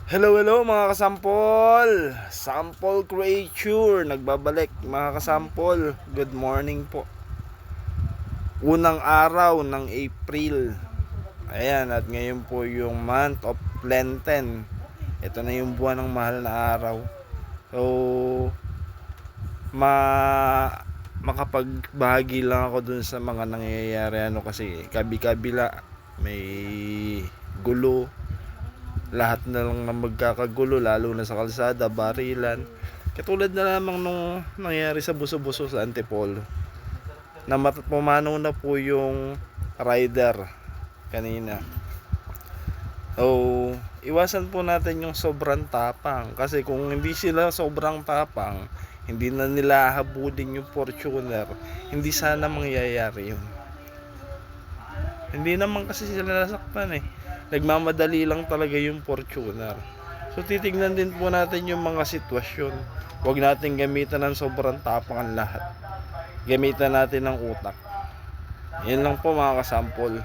Hello mga kasampol. Sample Creature nagbabalik mga kasampol. Good morning po. Unang araw ng April. Ayan, at ngayon po yung month of Lenten. Ito na yung buwan ng mahal na araw. So makapagbahagi lang ako dun sa mga nangyayari kasi kabi-kabila may gulo, lahat na lang na magkakagulo, lalo na sa kalsada, barilan. Katulad na lamang nung nangyari sa Buso-Buso sa Antipolo, na pumanaw na po yung rider kanina. So iwasan po natin yung sobrang tapang, kasi kung hindi sila sobrang tapang, hindi na nila habulin yung Fortuner, hindi sana mangyayari yun. Hindi naman kasi sila nasaktan nagmamadali lang talaga yung Fortuner. So titignan din po natin yung mga sitwasyon. Huwag natin gamitan ng sobrang tapang ang lahat. Gamitan natin ng utak. Yan lang po mga kasampol.